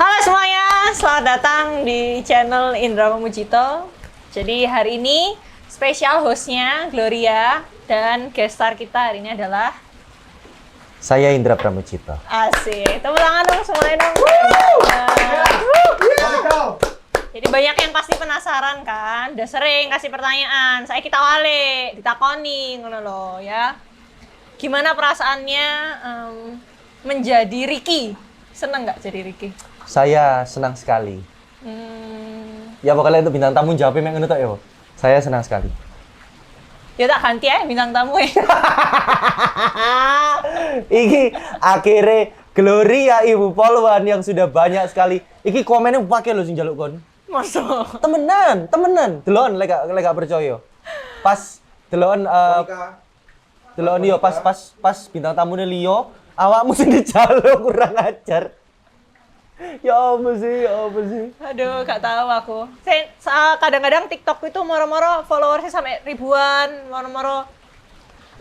Halo semuanya, selamat datang di channel Indra Pamujito. Jadi hari ini spesial hostnya Gloria dan guest star kita hari ini adalah saya Indra Pramujito. Asik, tepuk tangan dong semuanya dong. Jadi banyak yang pasti penasaran kan, udah sering kasih pertanyaan. Saya kita wale, ditakoni ngono loh ya. Gimana perasaannya menjadi Ricky? Seneng nggak jadi Ricky? Saya senang sekali. Ya pokoknya itu bintang tamu jawabnya yang ngono tok ya. Saya senang sekali. Ya tak ganti ya bintang tamu ya. Iki akhirnya Gloria Ibu Polwan yang sudah banyak sekali. Iki komennya pakai lo sing njaluk kon. Masa? Temenan. Delon lek gak percaya. Pas delon delon yo pas bintang tamune Leo, awakmu sing dijaluk kurang ajar. Ya apa sih? Aduh, gak tahu aku. Kadang-kadang TikTok itu moro-moro followersnya sampai ribuan, moro-moro.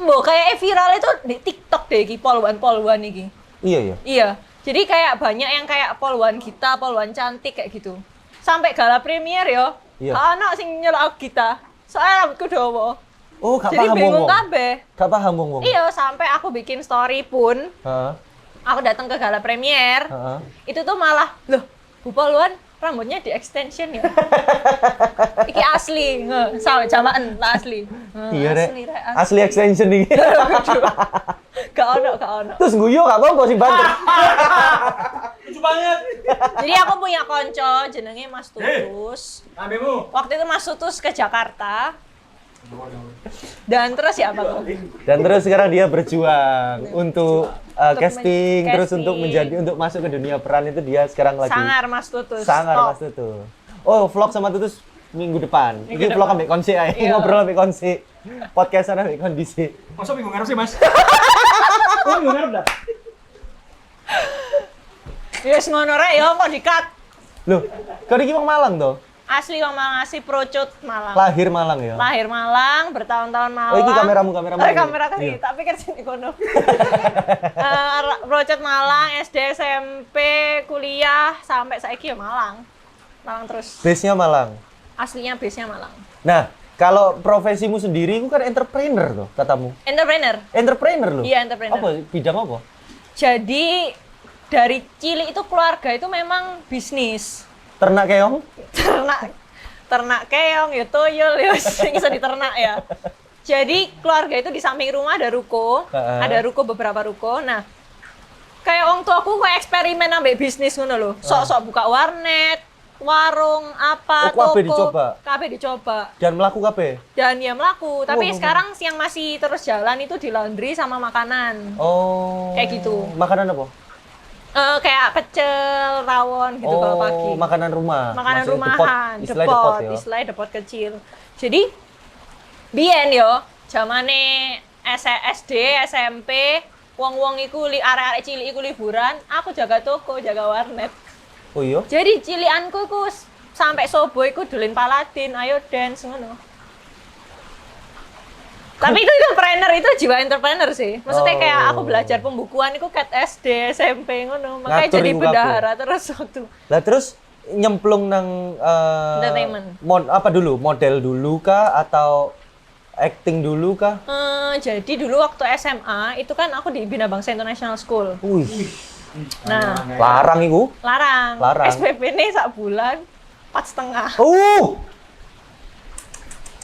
Mbok kayak viral itu di TikTok deh, iki polwan iki. Iya. Iya. Jadi kayak banyak yang kayak polwan kita, polwan cantik kayak gitu. Sampai gala premier yo. Iya. Anak sing nyelok kita. Soalnya rambutku dawa. Oh, gak Jadi paham bingung wong. kabeh. Gak paham wong. Iya, sampai aku bikin story pun. Heeh. Aku datang ke gala premier. Itu tuh malah, loh, Bu Polwan rambutnya di extension ya. Iki asli, sampai jamaan lah asli. Iya deh. Asli, Rek, Asli extension nih. Gak ono. Terus guyu gak apa sing banter. Lucu banget. Jadi aku punya konco jenenge Mas Tutus. Ambilmu. Waktu itu Mas Tutus ke Jakarta. Dan terus ya apa tuh? Dan terus sekarang dia berjuang untuk casting, terus untuk masuk ke dunia peran itu dia sekarang lagi. Sangar Mas Tutus. Sangar Top. Mas Tutus. Oh, vlog sama Tutus minggu depan. Ini vlog ambek konsi ae. Iya. Ngobrol ambek konsi. Podcastan ambek kondisi. Masa bingung ngarep sih, Mas? Oh, bingung ngarep dah. Yes ngono rek ya kok di-cut. Loh, kau iki wong Malang toh? Asli Wong Malang, asli Procut Malang. Lahir Malang ya. Lahir Malang, bertahun-tahun Malang. Oh, iki kameramu. Kamera kan Iya. tapi kan sini kono. Project Malang, SD, SMP, kuliah sampai saiki ya Malang. Malang terus. Base-nya Malang. Aslinya base-nya Malang. Nah, kalau profesimu sendiri itu kan entrepreneur tuh katamu. Entrepreneur. Loh. Iya, entrepreneur. Apa bidang apa? Jadi dari cilik itu keluarga itu memang bisnis. Ternak keong? Ternak keong ya toyol ya sing bisa diternak ya. Jadi keluarga itu di samping rumah ada ruko, beberapa ruko. Nah, kayak orang tua aku kayak eksperimen ambek bisnis ngono lho. Sok-sok buka warnet, warung, apa, toko. Kabeh dicoba. Dan melaku kabeh? Dan ya melaku, tapi sekarang yang masih terus jalan itu di laundry sama makanan. Oh. Kayak gitu. Makanan apa? Kayak pecel, rawon gitu kalau pagi. Makanan rumah. Makanan Maksudnya rumahan, depot ya. istilahnya depot kecil. Jadi biyen yo, zamane SD, SMP, wong-wong iku arek-arek cilik iku liburan, aku jaga toko, jaga warnet. Oh iya? Jadi cilikanku iku sampai sobo iku dolen Paladin, ayo dance ngono. Tapi itu entrepreneur, itu jiwa entrepreneur sih. Maksudnya kayak aku belajar pembukuan itu kat SD, SMP ngono. Makanya Ngatur jadi iku bendahara terus waktu. Lah terus nyemplung nang Entertainment. Apa dulu? Model dulu kah atau acting dulu kah? Jadi dulu waktu SMA itu kan aku di Bina Bangsa International School. Wih, Nah, larang iku. larang. Larang. SPP ini sak bulan 4,5.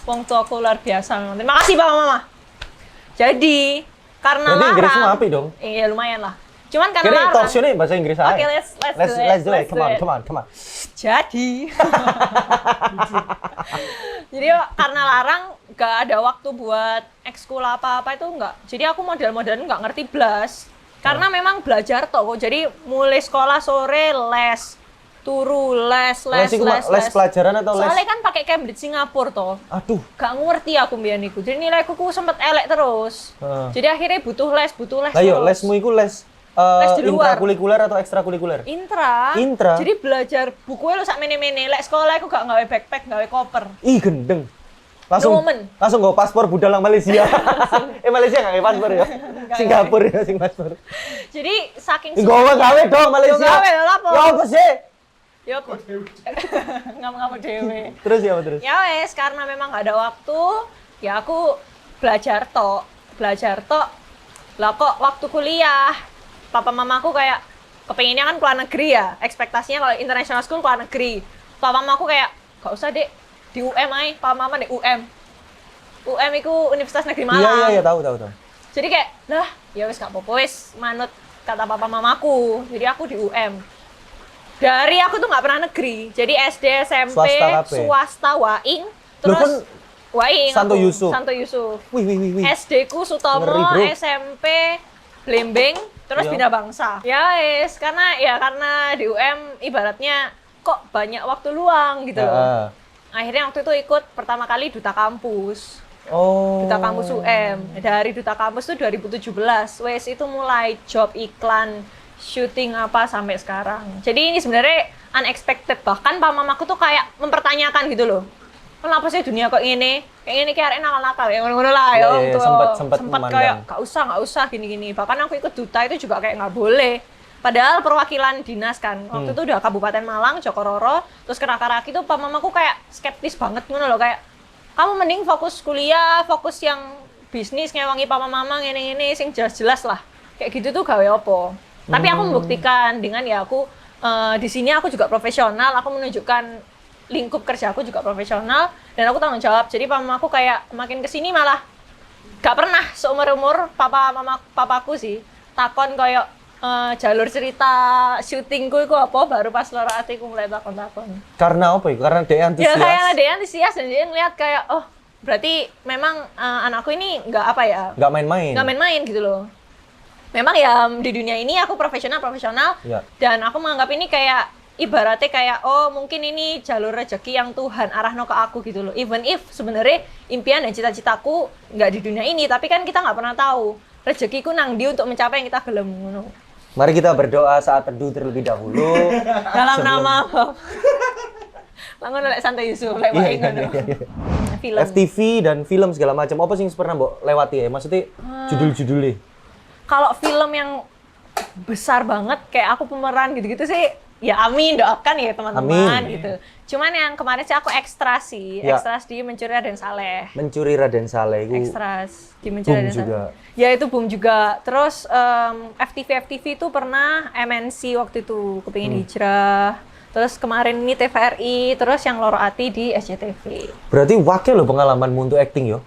Wong tua aku luar biasa memang. Terima kasih Pak Mama. Jadi karena Berarti Inggrismu larang. apik dong? Iya lumayan lah. Cuman karena Kira larang. talk show nih bahasa Inggris aja. Oke, let's do it. Come on. Jadi, jadi karena larang, gak ada waktu buat ekskul apa-apa itu enggak. Jadi aku model-modelan nggak ngerti blas. Karena memang belajar toh. Jadi mulai sekolah sore les, turu les. Les pelajaran atau les? Soalnya kan pakai Cambridge Singapura toh. Aduh. Gak ngerti aku mbiyen iku. Jadi nilaiku sempet elek terus. Jadi akhirnya butuh les Lah yo, terus. lesmu iku les di luar. intrakurikuler atau ekstrakurikuler? Intra. Jadi belajar buku lu sak mene-mene. Lek sekolah aku gak nggawe backpack, nggawe koper. Ih, gendeng. Langsung Woman. langsung go paspor budal nang Malaysia. Malaysia nggak kayak paspor ya. Singapura ya sing paspor. Jadi saking Gawe dong Malaysia. Gawe lho apa? Ya apa sih? Ya apa? Ngapa-ngapa dewe. Terus ya apa terus? Ya wes, karena memang gak ada waktu, ya aku belajar tok. Lah kok waktu kuliah, papa mamaku kayak kepengennya kan keluar negeri ya. Ekspektasinya kalau international school keluar negeri. Papa mamaku kayak, gak usah dek, di UM aja. Papa mama di UM. UM itu Universitas Negeri Malang. Iya, tahu. Jadi kayak, lah, ya wes gak apa-apa wes, manut kata papa mamaku. Jadi aku di UM. Dari aku tuh nggak pernah negeri. Jadi SD, SMP, swasta Waing, terus kan Waing. Santo aku, Yusuf. Santo Yusuf. Wih. SD ku Sutomo, Ngeri, bro. SMP Blembing, terus Iya. Bina Bangsa. Ya wes, karena di UM ibaratnya kok banyak waktu luang gitu. Akhirnya waktu itu ikut pertama kali duta kampus. Oh. Duta kampus UM. Dari duta kampus tuh 2017. Wes itu mulai job iklan, syuting apa sampai sekarang. Jadi ini sebenarnya unexpected, bahkan papa mamaku tuh kayak mempertanyakan gitu loh. Kenapa sih dunia kok ini? Kayak gini kayak nakal-nakal ya ngono-ngono lah ya. Iya, sempat kayak gak usah gini-gini. Bahkan aku ikut duta itu juga kayak nggak boleh. Padahal perwakilan dinas kan. Waktu itu udah Kabupaten Malang, Jokororo, terus Kerakaraki tuh papa mamaku kayak skeptis banget ngono loh, kayak kamu mending fokus kuliah, fokus yang bisnis ngewangi papa mama ngene-ngene sing jelas-jelas lah. Kayak gitu tuh gawe opo. Tapi aku membuktikan dengan ya aku di sini aku juga profesional, aku menunjukkan lingkup kerja aku juga profesional dan aku tanggung jawab. Jadi papaku kayak makin kesini malah gak pernah seumur-umur papaku sih takon kayak jalur cerita syutingku itu apa, baru pas loro atiku mulai takon-takon. Karena apa ya? Karena dia antusias. Ya kayak dia antusias dan dia ngeliat kayak oh berarti memang anakku ini nggak apa ya? Nggak main-main. Nggak main-main gitu loh. Memang ya di dunia ini aku profesional ya. Dan aku menganggap ini kayak ibaratnya kayak oh mungkin ini jalur rezeki yang Tuhan arahno ke aku gitu loh. Even if sebenarnya impian dan cita-citaku nggak di dunia ini, tapi kan kita nggak pernah tahu rezekiku nang di untuk mencapai yang kita gelem ngono. Mari kita berdoa saat teduh terlebih dahulu. Dalam nama Langun lek Santo Yusuf lek wae ngono. Film. FTV dan film segala macam. Apa sih yang pernah mbok lewati ya? Maksudnya judul-judulnya. Kalau film yang besar banget kayak aku pemeran gitu-gitu sih ya amin, doakan ya teman-teman gitu. Cuman yang kemarin sih aku ekstras di Mencuri Raden Saleh. Mencuri Raden Saleh itu Ekstras di Mencuri Raden juga. Saleh. Ya itu boom juga. Terus FTV itu pernah MNC waktu itu kepingin hijrah. Terus kemarin ini TVRI, terus yang Loro Ati di SCTV. Berarti wakil loh pengalamanmu untuk acting yo?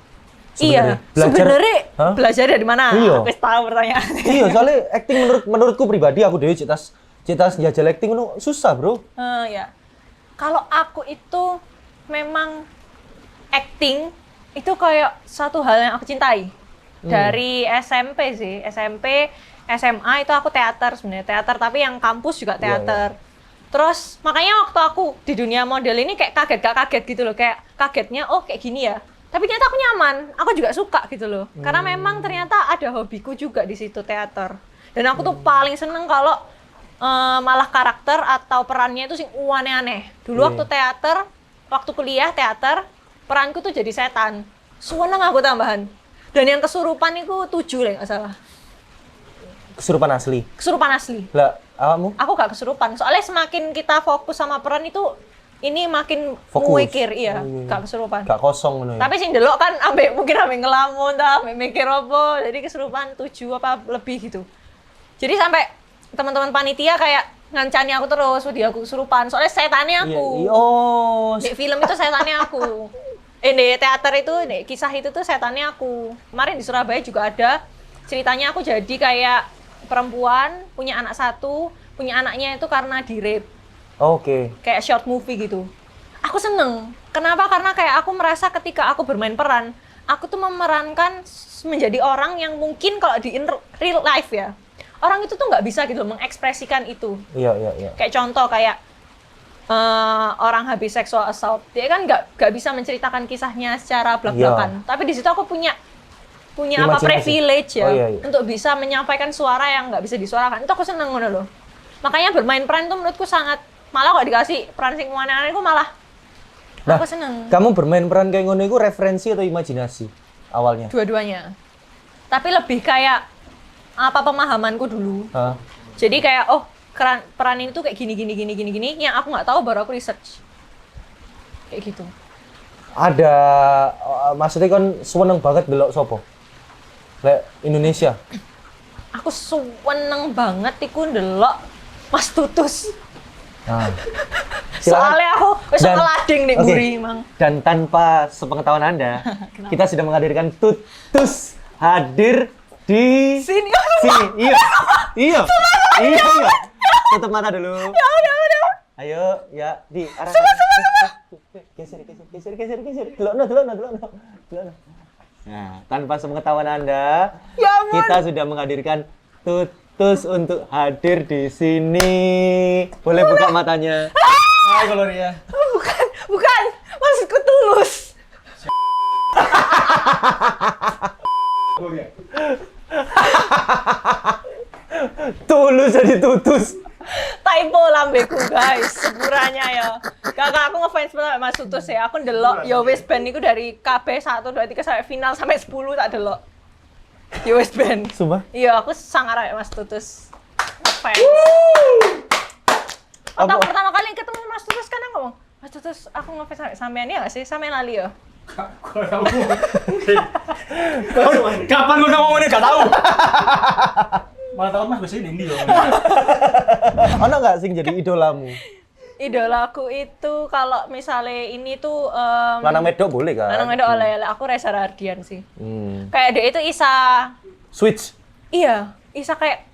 Iya, sebenarnya belajar dari mana? Iya. Aku tahu pertanyaan. Iya, soalnya acting menurutku pribadi aku dewe cetas njajal acting itu susah, Bro. Ya. Kalau aku itu memang acting itu kayak satu hal yang aku cintai. Dari SMP sih, SMP, SMA itu aku teater sebenarnya, teater tapi yang kampus juga teater. Iya. Terus makanya waktu aku di dunia model ini kayak kaget gitu loh, kayak kagetnya oh kayak gini ya. Tapi ternyata aku nyaman, aku juga suka gitu loh. Karena memang ternyata ada hobiku juga di situ teater. Dan aku tuh paling seneng kalau malah karakter atau perannya itu sing aneh-aneh. Dulu waktu teater, waktu kuliah teater, peranku tuh jadi setan. Seneng aku tambahan. Dan yang kesurupan itu 7 lah nggak salah. Kesurupan asli. Kesurupan asli. Lah, awakmu? Aku gak kesurupan. Soalnya semakin kita fokus sama peran itu, ini makin Fokus. mikir, iya, gak kesurupan. Gak kosong ngono ya. Tapi sing delok kan mungkin ngelamun ta, mikir apa, jadi kesurupan 7 apa lebih gitu. Jadi sampai teman-teman panitia kayak ngancani aku terus, dia aku kesurupan. Soalnya setannya aku. Iya. Oh. Di film itu setannya aku. Di teater itu, di kisah itu tuh setannya aku. Kemarin di Surabaya juga ada ceritanya aku jadi kayak perempuan, punya anak 1, punya anaknya itu karena di-rape. Oke. Kayak short movie gitu. Aku seneng. Kenapa? Karena kayak aku merasa ketika aku bermain peran, aku tuh memerankan menjadi orang yang mungkin kalau di real life ya, orang itu tuh nggak bisa gitu mengekspresikan itu. Iya. Kayak contoh kayak orang habis sexual assault, dia kan nggak bisa menceritakan kisahnya secara belak-belakan. Tapi di situ aku punya apa privilege ya untuk bisa menyampaikan suara yang nggak bisa disuarakan. Itu aku seneng ngono loh. Makanya bermain peran itu menurutku sangat, malah kalau dikasih peran sing aneh-aneh aku malah aku seneng. Kamu bermain peran kayak ngono itu referensi atau imajinasi awalnya? Dua-duanya. Tapi lebih kayak apa pemahamanku dulu. Hah? Jadi kayak oh peran ini tuh kayak gini yang aku nggak tahu baru aku research. Kayak gitu. Ada maksudnya kan seneng banget delok sopo? Lek Indonesia. Aku seneng banget iku ndelok Mas Tutus. Nah. Soalnya aku wis Dan- ngelading ning oke. mburi Mang. Dan tanpa sepengetahuan Anda, kita sudah menghadirkan Tutus hadir di Sini. Iya. Iya. Tutup mata dulu. Ya udah. Ayo, ya di arah. Geser. Delokno. Nah, tanpa sepengetahuan Anda, Ya ampun. kita sudah menghadirkan Tutus untuk hadir di sini. Boleh buka matanya. Hai Gloria. Bukan. Maksudku Tulus. Gloria. Tulus jadi tutus. Typo lambeku guys, sepuranya ya. Kakak aku ngefans banget sama Mas Tutus ya. Aku ndelok Yo Wis Band iku dari KB 1 2 3 sampai final sampai 10 tak delok. Yo Wis Band. Sumpah. Iya, aku sangat sama Mas Tutus. Ngefans. Atau Apa? pertama kali ketemu Mas Tutus kan aku ngomong, Mas Tutus, aku ngefans sampai sampean ya nggak sih? Sampean lali ya? Kapan gua ngomong ini gak tahu. Malah tahu Mas biasanya Dendi loh. Ono nggak sing jadi idolamu? Idolaku itu kalau misalnya ini tuh Lanang wedok boleh kan? lanang wedok oleh aku Reza Rahardian sih. Hmm. Kayak dia itu Isa, Switch. iya, Isa kayak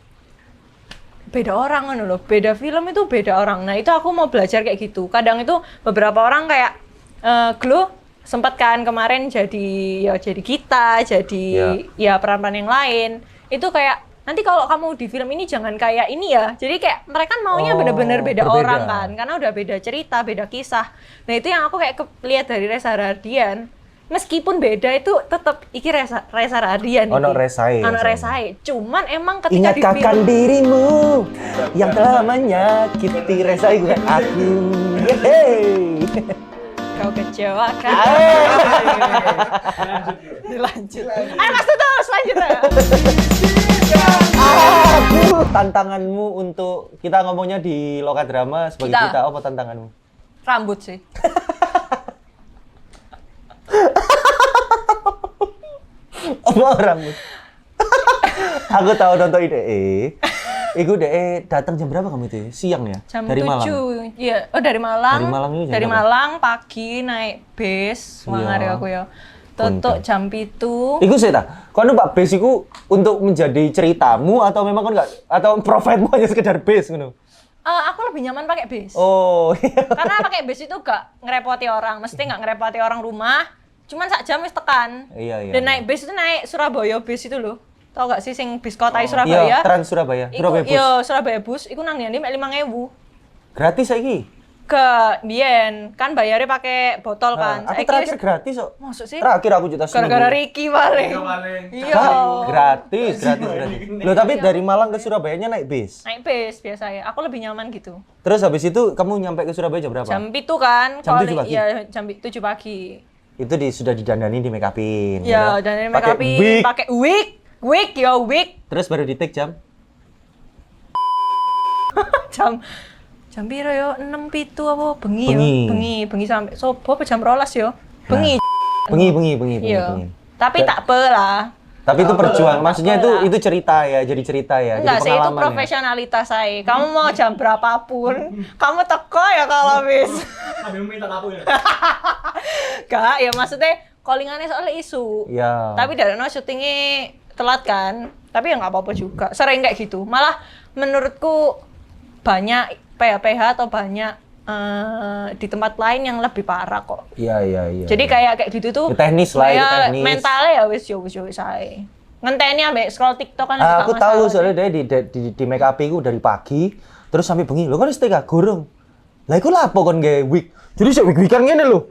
beda orang kan loh, beda film itu beda orang. Nah itu aku mau belajar kayak gitu. Kadang itu beberapa orang kayak Glo sempat kan kemarin jadi kita, jadi ya peran-peran yang lain. Itu kayak nanti kalau kamu di film ini jangan kayak ini ya. Jadi kayak mereka maunya bener-bener beda berbeda. orang kan, karena udah beda cerita, beda kisah. Nah itu yang aku kayak lihat dari Reza Rahardian. Meskipun beda itu tetap iki Reza Rahardian. Ono iki. resae, Ono resae. resae. Cuman emang ketika di Ingatkan film dirimu yang telah menyakiti resai bukan aku. Yeay. kau kecewakan. Dilanjut. Ayo Mas Tutus, lanjut ya. Tantanganmu untuk kita ngomongnya di Lokadrama sebagai kita, apa tantanganmu? Rambut sih. Apa rambut? Aku tahu nonton IDE. Iku DE datang jam berapa kamu itu? Siang ya? Jam dari 7. Malang. Iya, oh dari Malang. Dari Malang itu jam Dari berapa? Malang pagi naik bis, mangar Iya. aku ya. Tutuk jam 7. Iku sih tak. Kau numpak base iku untuk menjadi ceritamu atau memang kau enggak atau profitmu hanya sekedar base ngono? Aku lebih nyaman pakai bis. Oh, iya. Karena pakai bis itu gak ngerepoti orang, mesti gak ngerepoti orang rumah. Cuman sak jam wis tekan. Iya, iya, Dan iya. naik bis itu naik Surabaya bis itu loh. Tau gak sih sing bis kota Iya, Surabaya? Trans Surabaya. Surabaya Bus. Iya, Surabaya bus. Iku nang ndi mek 5.000. Gratis saiki. Ke biyen kan bayarnya pakai botol kan. Aku Saiki terakhir wis- gratis kok. Maksud sih? Terakhir aku juta Gara-gara Ricky paling. Iya. Gratis. Loh tapi dari Malang ke Surabayanya naik bis. Naik bis biasa ya. Aku lebih nyaman gitu. Terus habis itu kamu nyampe ke Surabaya jam berapa? Jam 7 kan. Jam Kalau 7 pagi? Iya, jam 7 pagi. Itu sudah didandani di make upin. Iya, dan ini make Pakai upin, wig. pakai wig, ya wig. Terus baru di take jam. Jam piro yo? 6 7 apa bengi yo? Bengi. Bengi sampai sobo apa jam 12 yo? Bengi. Bengi. Iya. Tapi tak pe lah. Tapi itu perjuangan, maksudnya Apa lah. itu cerita ya, jadi cerita ya, Enggak jadi sih, itu pengalaman ya. profesionalitas saya. Kamu mau jam berapapun, kamu teko ya kalau bis. Sambil minta aku ya. Gak, ya maksudnya callingannya soalnya isu. Iya. Tapi dari no syutingnya telat kan. Tapi ya nggak apa-apa juga. Sering kayak gitu. Malah menurutku banyak PH atau banyak di tempat lain yang lebih parah kok. Iya. Jadi kayak gitu tuh. Ya, teknis lah, itu kayak teknis. mentalnya ya wis saya. Ngenteni ambek scroll TikTok kan. juga Aku masalah tahu sih. soalnya dia di make up ku dari pagi terus sampai bengi. Lo kan wis tega gorong. Lah iku lapo kon gawe wig. Jadi sik wig-wigan ngene lho.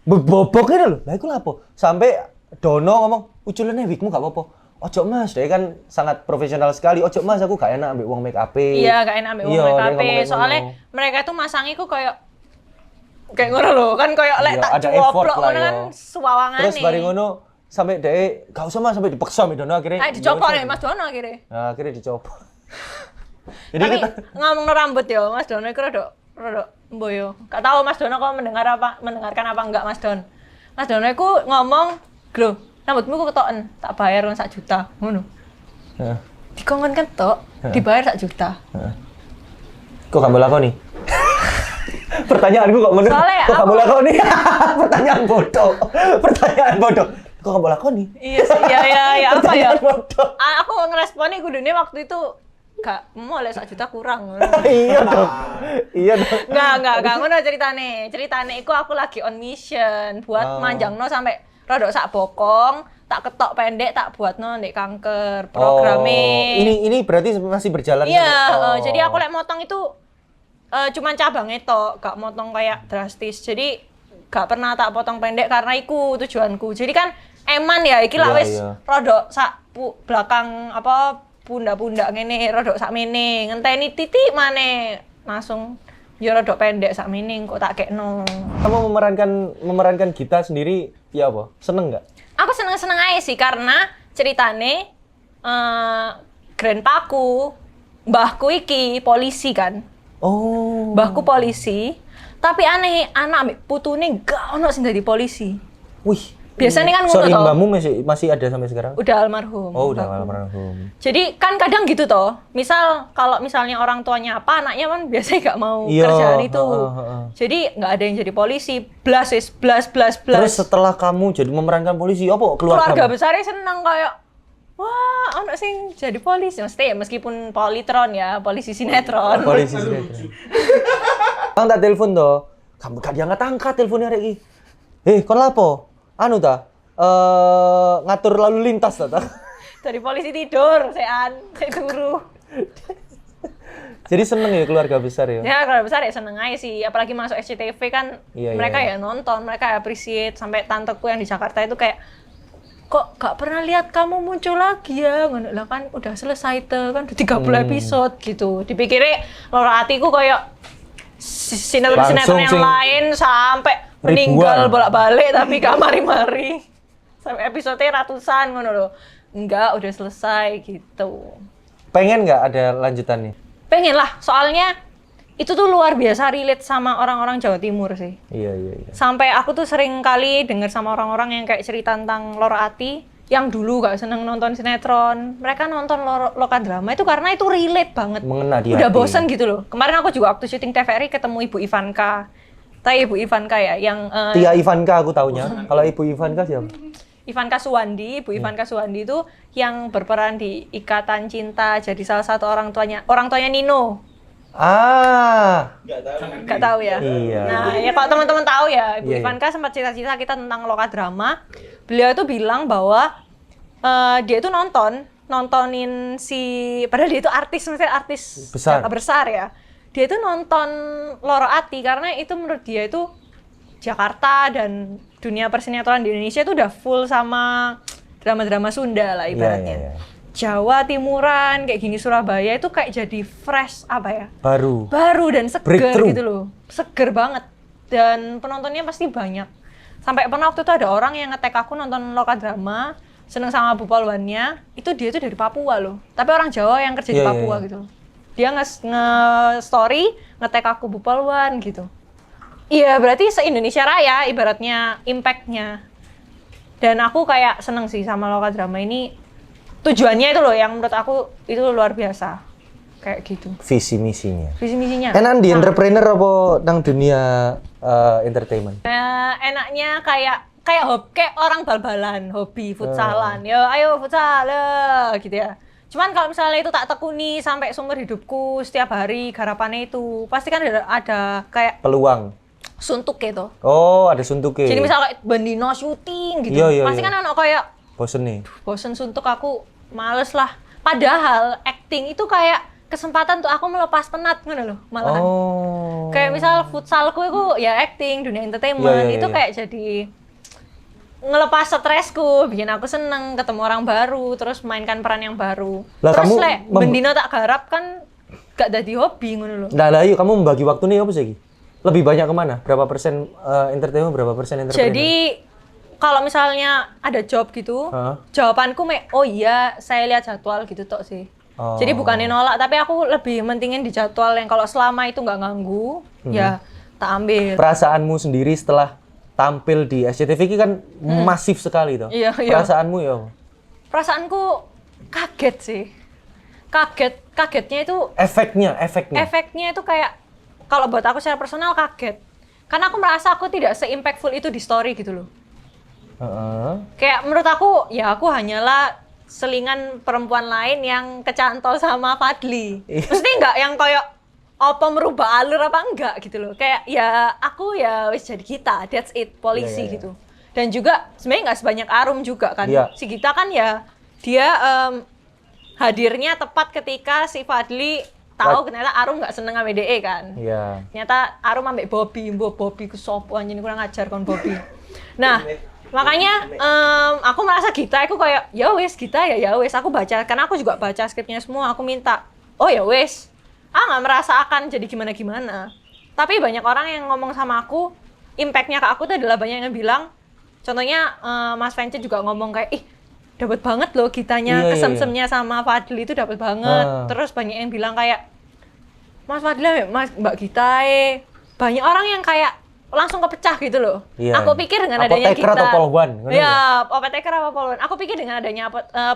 Bobok ngene lho. Lah iku lapo? Sampai Dono ngomong, "Uculane wigmu gak apa-apa." Ojo Mas, dia kan sangat profesional sekali. Ojo Mas, aku gak enak ambek wong make up. Iya, gak enak ambek wong Iya, make dia up. ngomong kayak Soalnya ngono. mereka tuh masangiku kayak ngono lho, kan kayak lek Iya, tak ada effort cuwoplok lah, ngono kan ya. suwawangane. Terus bareng ngono sampai gak usah Mas, sampai dipaksa ambek Dono akhirnya. Ayo dicoba nih Mas Dono akhirnya. Nah, akhirnya dicoba. Jadi Tapi kita ngomong rambut ya, Mas Dono itu rada mboyo. Gak tahu Mas Dono kok mendengarkan apa enggak Mas Don. Mas Dono itu ngomong, "Lho, rambutmu kok ketoken, tak bayar 1 juta." Ngono. Heeh. Dikongkon ketok, dibayar 1 juta. Kok kamu lakoni? Pertanyaanku kok ngono. Soalnya Kok kamu aku- lakoni? Pertanyaan bodoh. Pertanyaan bodoh. Kok kamu lakoni? Iya sih, ya apa ya? Pertanyaan bodoh. Aku ngeresponnya kudune waktu itu gak mau oleh 1 juta kurang. Iya dong. Iya dong. Enggak ngono ceritane. Ceritane iku aku lagi on mission buat manjangno sampai rodok sak bokong, tak ketok pendek, tak buatno ndek kanker programe. Ini berarti masih berjalan. Iya, kan? jadi aku lek motong itu cuman cabangnya tok, gak motong kayak drastis. Jadi gak pernah tak potong pendek karena iku tujuanku. Jadi kan eman ya iki lah Iya, wis iya. rodok sak belakang apa pundak-pundak ngene, rodok sak mene, ngenteni titik maneh langsung yo rodok pendek sak mene kok tak kekno. Kamu memerankan Gita sendiri ya apa? Seneng nggak? Aku seneng-seneng aja sih karena ceritane grandpaku, mbahku iki polisi kan. Oh. Mbahku polisi, tapi aneh anak ambek putune gak ono sing dadi polisi. Wih. Biasanya kan ngono Sorry, toh. mbahmu masih ada sampai sekarang? Udah almarhum. Oh, udah mbahku. almarhum. Jadi kan kadang gitu toh. Misal kalau misalnya orang tuanya apa, anaknya kan biasanya gak mau Iya, kerjaan itu. heeh. Jadi nggak ada yang jadi polisi. Blas. Terus setelah kamu jadi memerankan polisi, apa Keluarga kamu? besarnya seneng kayak wah, ono sing jadi polisi. Mesti ya meskipun politron ya, polisi sinetron. Polisi sinetron. Bang tak telepon toh. Kamu gak diangkat-angkat teleponnya rek iki. Kon lapo? Anu ta? Ngatur lalu lintas ta? Dari polisi tidur, saya turu. Jadi seneng ya keluarga besar ya. Ya keluarga besar ya seneng aja sih, apalagi masuk SCTV kan Iya, mereka iya. ya nonton, mereka appreciate. Sampai tanteku yang di Jakarta itu kayak, kok gak pernah lihat kamu muncul lagi ya? Ngono lah kan udah selesai tuh kan udah 30 episode gitu. Dipikirnya loro hatiku kayak sinetron-sinetron yang Langsung sing lain sampai meninggal ribuan. bolak-balik tapi gak mari-mari. Sampai episode-nya ratusan ngono loh. Enggak, udah selesai gitu. Pengen nggak ada lanjutannya? Pengen lah, soalnya itu tuh luar biasa relate sama orang-orang Jawa Timur sih. Iya. Sampai aku tuh sering kali denger sama orang-orang yang kayak cerita tentang Loro Ati, yang dulu gak seneng nonton sinetron. Mereka nonton Lokadrama itu karena itu relate banget. Mengena di Udah hati. bosen gitu loh. Kemarin aku juga waktu syuting TVRI ketemu Ibu Ivanka. Tahu Ibu Ivanka ya, yang Tia Ivanka aku taunya. Kalau Ibu Ivanka siapa? Ivanka Suwandi, Ibu Ivanka Suwandi itu yang berperan di Ikatan Cinta, jadi salah satu orang tuanya Nino. Ah. Gak tahu ya. Iya. Nah, ya kalau teman-teman tahu ya, Ibu Iya, Ivanka sempat cerita-cerita kita tentang Lokadrama. Beliau itu bilang bahwa dia itu nontonin si, padahal dia itu artis, maksudnya artis besar ya. Dia itu nonton Loro Ati karena itu menurut dia itu Jakarta dan dunia persinetron di Indonesia itu udah full sama drama-drama Sunda lah ibaratnya. Iya. Jawa Timuran kayak gini, Surabaya itu kayak jadi fresh apa ya? Baru. Dan seger Breakthrough. gitu loh. Seger banget. Dan penontonnya pasti banyak. Sampai pernah waktu itu ada orang yang nge-tag aku nonton Lokadrama, seneng sama Bu Polwannya, itu dia tuh dari Papua loh. Tapi orang Jawa yang kerja di Iya, Papua iya. gitu. Dia nge-story, nge-tag aku Bu Polwan gitu. Iya, berarti se-Indonesia Raya ibaratnya impact-nya. Dan aku kayak seneng sih sama Lokadrama ini. Tujuannya itu loh yang menurut aku itu luar biasa. Kayak gitu. Visi misinya. Visi misinya. Enak di entrepreneur apa nang dunia entertainment? Enaknya kayak orang bal-balan, hobi futsalan. Yo, ayo futsal gitu ya. Cuman kalau misalnya itu tak tekuni sampai seumur hidupku setiap hari garapannya itu, pasti kan ada kayak Peluang. suntuk gitu. Oh, ada suntuknya. Jadi misalnya kayak bendino syuting gitu, Iya, pasti iya. kan ono kayak Bosen nih. bosen suntuk, aku males lah. Padahal acting itu kayak kesempatan untuk aku melepas penat ngono loh, malahan. Oh. Kayak misal futsalku itu ya acting, dunia entertainment, Iya, itu iya. kayak jadi ngelepas stresku, bikin aku seneng ketemu orang baru, terus mainkan peran yang baru. Lah, Terus kamu lek bendino tak garap kan gak jadi hobi ngono loh. Nah, yuk kamu membagi waktu nih apa sih? Lebih banyak kemana? Berapa persen entertainment, berapa persen entrepreneur? Jadi kalau misalnya ada job gitu, Hah? jawabanku oh iya saya lihat jadwal gitu tok sih. Jadi bukannya nolak, tapi aku lebih mentingin di jadwal yang kalau selama itu nggak ganggu, ya tak ambil. Perasaanmu sendiri setelah tampil di SCTV ini kan masif sekali tuh. Iya, iya. Perasaanmu ya? Perasaanku kaget sih. Kagetnya itu Efeknya. efeknya itu kayak kalau buat aku secara personal kaget. Karena aku merasa aku tidak se-impactful itu di story gitu loh. Kayak menurut aku, ya aku hanyalah selingan perempuan lain yang kecantol sama Fadly. Maksudnya enggak yang kayak apa merubah alur apa enggak gitu loh. Kayak ya aku ya wis jadi kita, that's it, polisi gitu. Dan juga sebenarnya nggak sebanyak Arum juga kan. Si Gita kan ya dia hadirnya tepat ketika si Fadly tahu ternyata Arum nggak seneng sama DE kan. Ternyata Arum ambek Bobby ku sopo anjing kurang ajar kon Bobby. Nah, makanya aku merasa Gita aku kayak ya wes Gita ya wes aku baca karena aku juga baca skripnya semua aku minta oh ya wes nggak merasa akan jadi gimana tapi banyak orang yang ngomong sama aku impactnya ke aku tuh adalah banyak yang bilang contohnya Mas Vance juga ngomong kayak ih dapat banget loh Gitanya kesemsemnya sama Fadly itu dapat banget terus banyak yang bilang kayak Mas Fadly Mbak Gita banyak orang yang kayak langsung kepecah gitu loh. Aku pikir dengan adanya Gita. Apoteker atau Polwan? Ya, apoteker apa Polwan. Aku pikir dengan adanya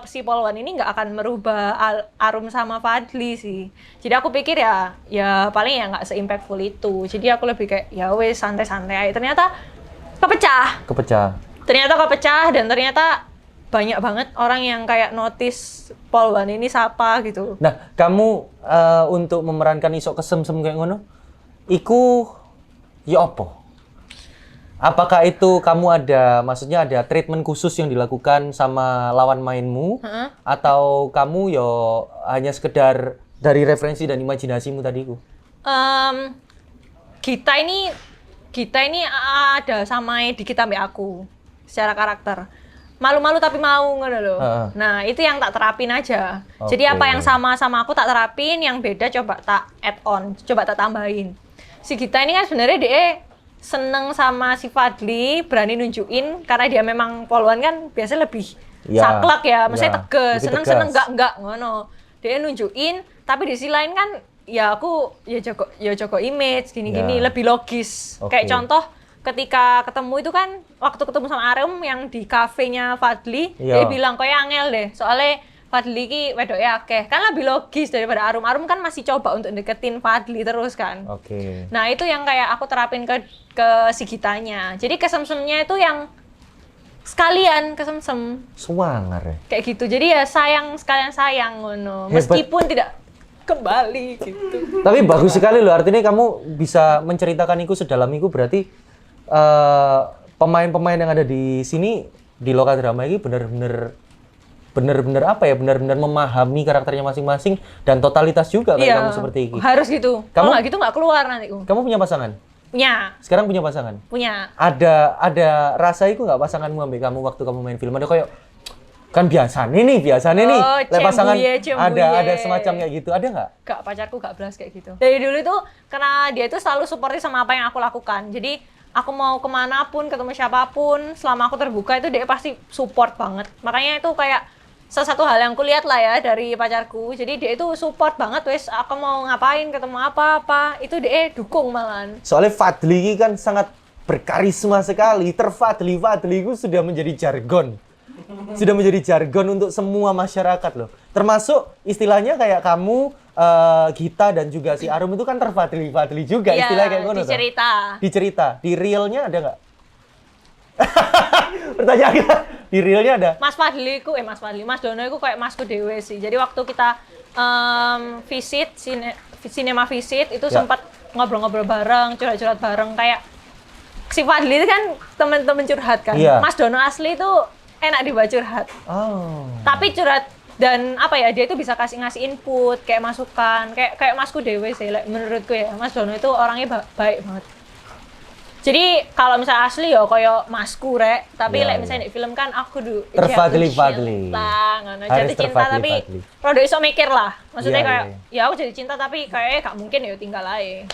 si Polwan ini nggak akan merubah Arum sama Fadly sih. Jadi aku pikir ya paling ya nggak se-impactful itu. Jadi aku lebih kayak ya wes santai-santai. Ternyata kepecah. Ternyata kepecah dan ternyata banyak banget orang yang kayak notice Polwan ini siapa gitu. Nah, kamu untuk memerankan isok kesem-sem kayak ngono, iku ya apa? Apakah itu kamu maksudnya ada treatment khusus yang dilakukan sama lawan mainmu? Atau kamu ya hanya sekedar dari referensi dan imajinasimu tadi ku? Kita ini ada sama di kita mbak aku secara karakter. Malu-malu tapi mau ngono loh. Nah, itu yang tak terapin aja. Jadi apa yang sama aku tak terapin, yang beda coba tak add on, coba tak tambahin. Si Gita ini kan sebenarnya dia seneng sama si Fadly, berani nunjukin karena dia memang Polwan kan biasanya lebih saklek ya, maksudnya tegas, seneng enggak ngono. Dia nunjukin, tapi di sisi lain kan ya aku Joko image gini-gini lebih logis. Kayak contoh ketika ketemu itu kan waktu ketemu sama Arum yang di kafenya Fadly, dia bilang kayak angel deh, soalnya Fadly ki wedoknya akeh. Kan lebih logis daripada Arum. Arum kan masih coba untuk deketin Fadly terus kan. Nah, itu yang kayak aku terapin ke si Gitanya. Jadi kesemsemnya itu yang sekalian kesemsem. Suangar ya. Kayak gitu. Jadi ya sekalian sayang ngono. Meskipun tidak kembali gitu. Tapi bagus sekali loh. Artinya kamu bisa menceritakan itu sedalam itu berarti pemain-pemain yang ada di sini di Loka Drama ini benar-benar apa ya, benar-benar memahami karakternya masing-masing dan totalitas juga kayak kamu seperti ini. Harus gitu. Kalau nggak gitu nggak keluar nanti. Kamu punya pasangan? Punya. Sekarang punya pasangan? Punya. Ada rasa itu nggak pasanganmu ambil kamu waktu kamu main film? Ada kayak kan biasa nih. Pasangan ada semacam kayak gitu. Ada nggak? Gak, pacarku gak belas kayak gitu. Dari dulu itu karena dia itu selalu supportif sama apa yang aku lakukan. Jadi aku mau kemana pun, ketemu siapapun, selama aku terbuka itu dia pasti support banget. Makanya itu kayak salah satu hal yang kulihat lah ya dari pacarku. Jadi dia itu support banget, wes aku mau ngapain, ketemu apa-apa, itu dia dukung malahan. Soalnya Fadly ini kan sangat berkarisma sekali. Fadly itu sudah menjadi jargon. Sudah menjadi jargon untuk semua masyarakat loh. Termasuk istilahnya kayak kamu, Gita dan juga si Arum itu kan Fadly juga ya, istilahnya kayak ngono. Dicerita. Di realnya ada nggak? Pertanyaan kita, di realnya ada? Mas Dono itu kayak masku dewe sih. Jadi waktu kita visit, cinema visit, itu sempat ngobrol-ngobrol bareng, curhat-curhat bareng. Kayak si Fadly itu kan teman-teman curhat kan. Mas Dono asli itu enak dibawa curhat. Tapi curhat dan apa ya, dia itu bisa ngasih input, kayak masukan, kayak masku dewe sih. Menurutku ya, Mas Dono itu orangnya baik banget. Jadi kalau misalnya asli ya kayak masku rek, tapi misalnya di film kan aku Fadly. Jatuh cinta tapi rada iso mikir lah. Maksudnya kayak ya aku jadi cinta tapi kayak gak mungkin ya tinggal aja.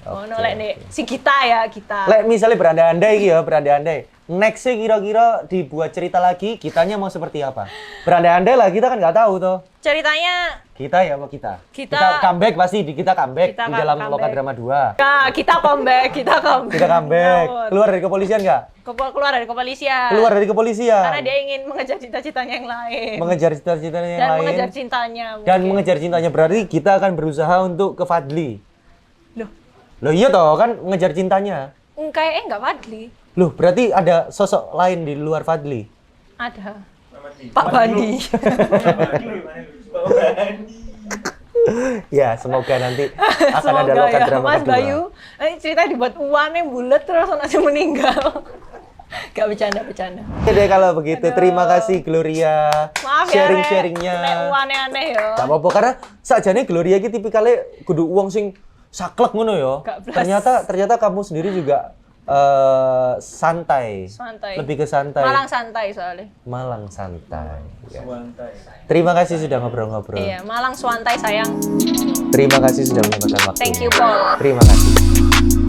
Ngono lek nek si kita ya, kita. Lek misalnya berandai-andai iki ya, berandai-andai. Nextnya kira-kira dibuat cerita lagi, kitanya mau seperti apa? Berandai-andai lah, kita kan nggak tahu tuh. Ceritanya Kita ya apa kita? Kita- comeback pasti, kita comeback Kita di dalam comeback. Loka Drama 2. ya, kita comeback. Kita comeback. Ngawur. Keluar dari kepolisian nggak? Keluar dari kepolisian. Keluar dari kepolisian. Karena dia ingin mengejar cita-citanya yang lain. Mengejar cita-citanya yang Dan lain. mengejar cintanya. Dan mungkin. mengejar cintanya berarti kita akan berusaha untuk ke Fadli. Loh, Loh iya toh, kan mengejar cintanya. kayaknya enggak Fadli. Loh, berarti ada sosok lain di luar Fadli. Ada. Pak Bandi. Ya, semoga nanti akan ada Semoga Loka ya, Drama Mas kedua. Bayu. Ceritanya dibuat uannya bulat terus langsung meninggal. Gak bercanda. Oke deh kalau begitu. Terima kasih Gloria. Maaf ya, Sharing-sharingnya. Nek uannya aneh ya. Gak apa-apa karena sakjane Gloria iki tipikalnya kudu uang sing saklek ngono ya. Gak blas. Ternyata kamu sendiri juga santai. Santai. Lebih ke santai. Malang santai soalnya. Malang santai. Ya. Terima kasih sudah ngobrol-ngobrol. Iya, Malang Swantai sayang. Terima kasih sudah menyempatkan waktu. Thank you, Paul. Terima kasih.